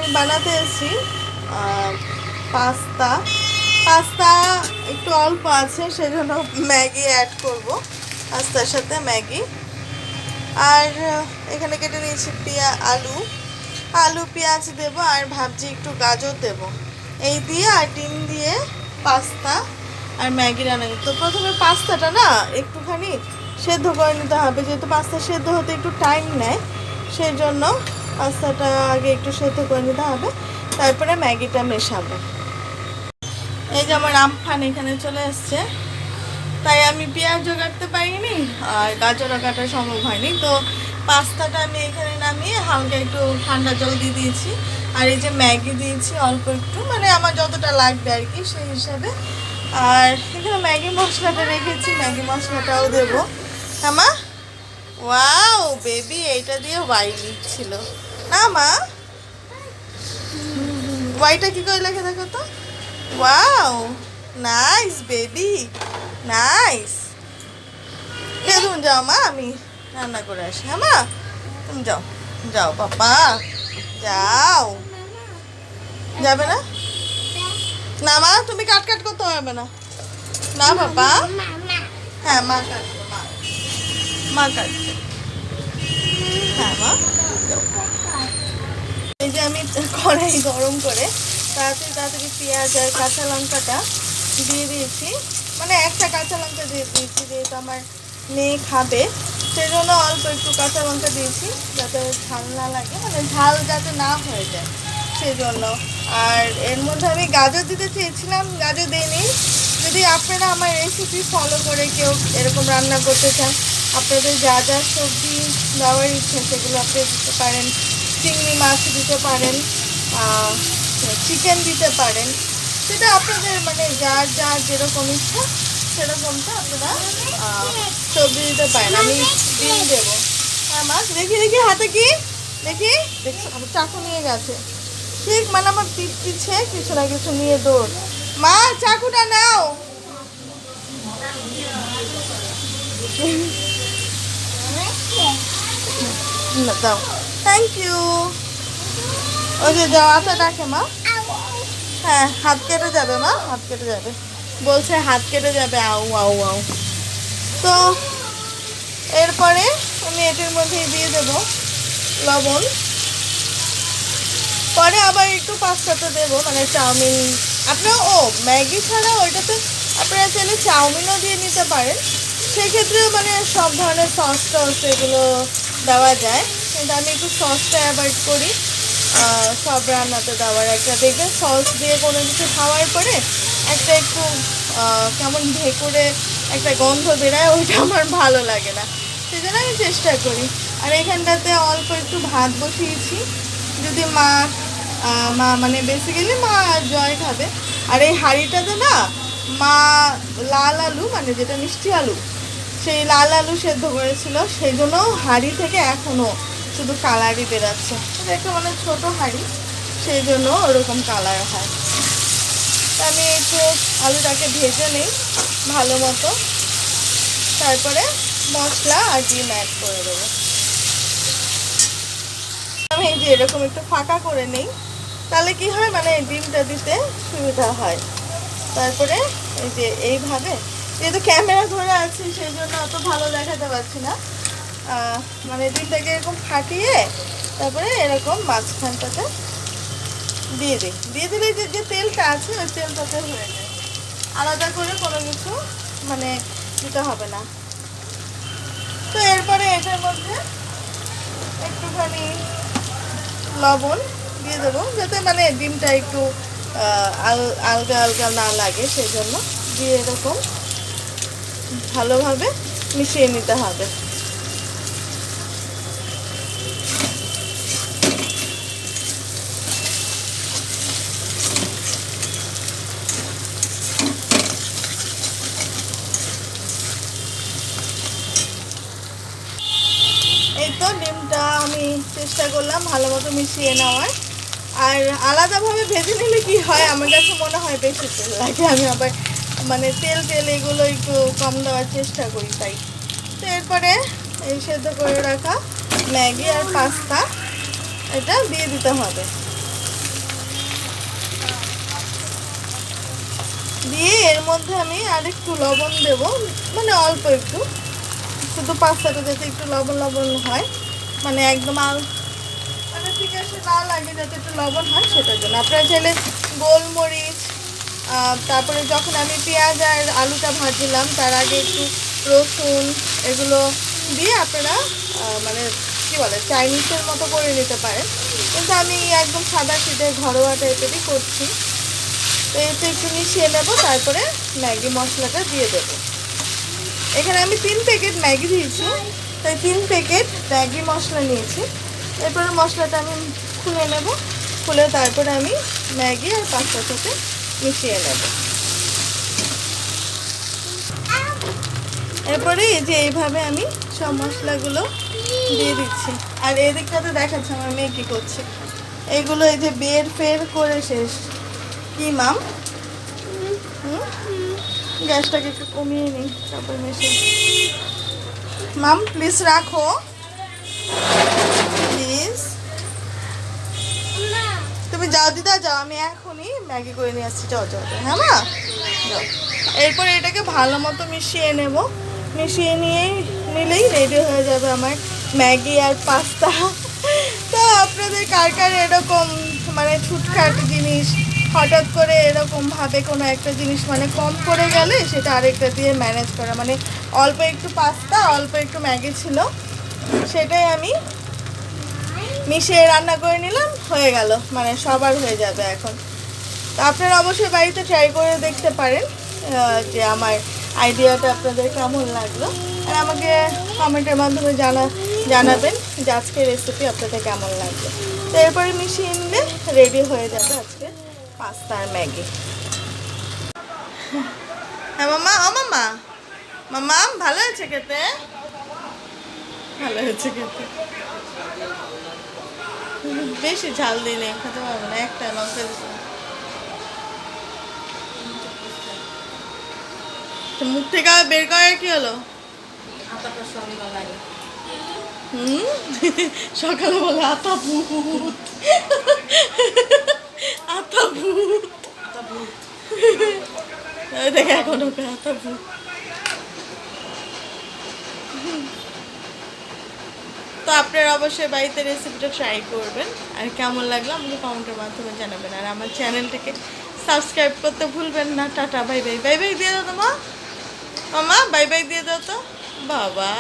আমি বানাতে এসেছি পাস্তা। পাস্তা একটু অল্প আছে, সেজন্য ম্যাগি অ্যাড করব পাস্তার সাথে ম্যাগি। আর এখানে কেটে নিয়েছি আলু আলু পেঁয়াজ দেব, আর ভাবছি একটু গাজর দেব। এই দিয়ে আর ডিম দিয়ে পাস্তা আর ম্যাগি রান্না। তো প্রথমে পাস্তাটা না একটুখানি সেদ্ধ করে নিতে হবে, যেহেতু পাস্তা সেদ্ধ হতে একটু টাইম নেয়, সেই জন্য পাস্তাটা আগে একটু সেদ্ধ করে নিতে হবে, তারপরে ম্যাগিটা মেশাবো। এই যে আমার আমফান এখানে চলে এসছে, তাই আমি পেঁয়াজও কাটতে পারিনি আর গাজরও কাটা সম্ভব হয়নি। তো পাস্তাটা আমি এখানে নামিয়ে হালকা একটু ঠান্ডা জল দিয়ে দিয়েছি, আর এই যে ম্যাগি দিয়েছি অল্প একটু, মানে আমার যতটা লাগবে আর কি সেই হিসাবে। আর এখানে ম্যাগি মশলাটা রেখেছি, ম্যাগি মশলাটাও দেবো। হ্যাঁ মা, ওয়াও বেবি, এইটা দিয়ে ওয়াই লিখছিল না মা? ওয়াইটা কি করে লেখে দেখো তো। Wow nice baby, nice. তুমি যাও মা, আমি রান্না করে আসি। হ্যাঁ মা, তুমি যাও, যাও পাপা, যাও। যাবে না? না মা, তুমি কাট কাট করতে হবে না। না পাপা, হ্যাঁ মা কাটবে, মা কাটবে। হ্যাঁ মা, এই যে আমি কড়াই গরম করে তাড়াতাড়ি তাড়াতাড়ি পেঁয়াজ আর কাঁচা লঙ্কাটা দিয়ে দিয়েছি, মানে একটা কাঁচা লঙ্কা দিয়ে দিয়েছি, যেহেতু আমার মেয়ে খাবে সেজন্য অল্প একটু কাঁচা লঙ্কা দিয়েছি, যাতে ঝাল না লাগে, মানে ঝাল যাতে না হয়ে যায় সেই জন্য। আর এর মধ্যে আমি গাজর দিতে চেয়েছিলাম, গাজর দিইনি। যদি আপনারা আমার রেসিপি ফলো করে কেউ এরকম রান্না করতে চান, আপনাদের যা যা সবজি দেওয়ার ইচ্ছা সেগুলো আপনি দিতে পারেন। চিংড়ি মাছ দিতে পারেন, চিকেন দিতে পারেন, সেটা আপনাদের মানে যার যার যেরকম ইচ্ছা সেরকমটা আপনারা সবজি দিতে পারেন। আমি ডিম দেবো। হ্যাঁ মাছ, দেখি দেখি হাতে কি দেখি, দেখছি চাকু নিয়ে গেছে ঠিক, মানে আমার পিছে কিছু না কিছু নিয়ে দৌড়। মা চাকুটা নাও। দাও, থ্যাংক ইউ। ওই যে যাও, আচ্ছা ডাকে মা। হ্যাঁ হাত কেটে যাবে মা, হাত কেটে যাবে বলছে, হাত কেটে যাবে, আউ আউ আউ। তো এরপরে আমি এটির মধ্যে দিয়ে দেব লবণ, পরে আবার একটু পাস্তাতে দেবো, মানে চাউমিন আপনারা, ম্যাগি ছাড়া ওইটাতে আপনারা চাইলে চাউমিনও দিয়ে নিতে পারেন, সেক্ষেত্রেও মানে সব ধরনের সস টস এগুলো দেওয়া যায়, কিন্তু আমি একটু সসটা অ্যাভয়েড করি সব রান্নাতে দেওয়ার। একটা দেখবেন সস দিয়ে কোনো কিছু খাওয়ার পরে একটা একটু কেমন ঢেকুরে একটা গন্ধ বেরোয়, ওইটা আমার ভালো লাগে না, সেই জন্য আমি চেষ্টা করি। আর এখানটাতে অল্প একটু ভাত বসিয়েছি, যদি মা মানে বেসিক্যালি মা আর জয় খাবে। আর এই হাঁড়িটাতে না মা লাল আলু, মানে যেটা মিষ্টি আলু, সেই লাল আলু সেদ্ধ করেছিল, সেই জন্য হাঁড়ি থেকে এখনও শুধু কালারই বেরাচ্ছে। এটা একটা মানে ছোটো হাঁড়ি, সেই জন্য ওরকম কালার হয়। তা আমি একটু আলুটাকে ভেজে নিই ভালো মতো, তারপরে মশলা আর ডিম অ্যাড করে দেবো। আমি এই যে এরকম একটু ফাঁকা করে নিই, তাহলে কি হয়, মানে ডিমটা দিতে সুবিধা হয়। তারপরে এই যে এইভাবে, যেহেতু ক্যামেরা ধরে আছি সেই জন্য অত ভালো দেখাতে পারছি না, মানে ডিমটাকে এরকম ফাটিয়ে তারপরে এরকম মাঝখানটাতে দিয়ে দিই, দিয়ে দিলে যে তেলটা আছে ওই তেলটাতে হয়ে যায়, আলাদা করে কোনো কিছু মানে দিতে হবে না। তো এরপরে এটার মধ্যে একটুখানি লবণ দিয়ে দেবো, যাতে মানে ডিমটা একটু আলগা আলগা না লাগে, সেই জন্য দিয়ে এরকম ভালোভাবে মিশিয়ে নিতে হবে। এই তো ডিমটা আমি চেষ্টা করলাম ভালো মতো মিশিয়ে নেওয়ার। আর আলাদাভাবে ভেজে নিলে কি হয়, আমার কাছে মনে হয় বেশি তেল লাগে, আমি আবার মানে তেল এগুলো একটু কম দেওয়ার চেষ্টা করি তাই। তো এরপরে এই সেদ্ধ করে রাখা ম্যাগি আর পাস্তা এটা দিয়ে দিতে হবে। দিয়ে এর মধ্যে আমি আরেকটু লবণ দেব, মানে অল্প একটু, শুধু পাস্তাটা যাতে একটু লবণ লবণ হয়, মানে একদম মানে ঠিক আছে না লাগে, যাতে একটু লবণ হয় সেটার জন্য। আপনারা চাইলে গোলমরিচ, তারপরে যখন আমি পেঁয়াজ আর আলুটা ভাজছিলাম তার আগে একটু রসুন এগুলো দিয়ে আপনারা মানে কী বলে চাইনিজের মতো করে নিতে পারেন, কিন্তু আমি একদম সাদা সিধে ঘরোয়া টাইপেরই করছি। তো এতে একটু মিশিয়ে নেবো, তারপরে ম্যাগি মশলাটা দিয়ে দেবো। এখানে আমি 3 প্যাকেট ম্যাগি দিয়েছি, তাই 3 প্যাকেট ম্যাগি মশলা নিয়েছি। এরপরে মশলাটা আমি খুলে নেব, খুলে তারপরে আমি ম্যাগি আর পাস্তার সাথে মিশিয়ে নেব। এরপরে এই যে এইভাবে আমি সব মশলাগুলো দিয়ে দিচ্ছি। আর এদিকটাতে দেখাচ্ছি আমার মেয়ে কী করছে। এগুলো এই যে বের ফের করে শেষ। কি মাম? গ্যাসটাকে একটু কমিয়ে নিই, তারপর মেশে। মাম প্লিজ রাখো, প্লিজ। তুমি যাও দিদা যাও, আমি এখনই ম্যাগি করে নিয়ে আসছি। যাও যাও হ্যাঁ মা যাও। এরপরে এটাকে ভালো মতো মিশিয়ে নেব, মিশিয়ে নিলেই রেডি হয়ে যাবে আমার ম্যাগি আর পাস্তা। তো আপনাদের কার কার এরকম মানে ছুটখাট জিনিস হঠাৎ করে এরকমভাবে কোনো একটা জিনিস মানে কম পড়ে গেলে সেটা আরেকটা দিয়ে ম্যানেজ করা, মানে অল্প একটু পাস্তা অল্প একটু ম্যাগি ছিল, সেটাই আমি মিশিয়ে রান্না করে নিলাম, হয়ে গেল, মানে সবার হয়ে যাবে এখন। তো আপনারা অবশ্যই বাড়িতে ট্রাই করে দেখতে পারেন যে আমার আইডিয়াটা আপনাদের কেমন লাগলো, আর আমাকে কমেন্টের মাধ্যমে জানাবেন যে আজকের রেসিপি আপনাদের কেমন লাগলো। তো এরপরে মিশিয়ে নিলে রেডি হয়ে যাবে আজকে পাস্তা আর ম্যাগি। হ্যাঁ মামা, ও মামা, মামা ভালো আছে খেতে? ভালো হয়েছে খেতে। বেশি ঝাল দিলে খেতে পারবো না, একটা লঙ্কা দিতে। মুখ থেকে বের করার কি হলো? সকালে বলে আতা ভূত, আতা ভূত, দেখে এখন ওকে আতা ভূত। তো আপনারা অবশ্যই বাড়িতে রেসিপিটা ট্রাই করবেন, আর কেমন লাগলো আমাকে কমেন্টের মাধ্যমে জানাবেন, আর আমার চ্যানেলটাকে সাবস্ক্রাইব করতে ভুলবেন না। Tata, bye bye. Bye bye দিয়ে দাও তো মা, মামা বাই বাই দিয়ে দাও তো বাবা।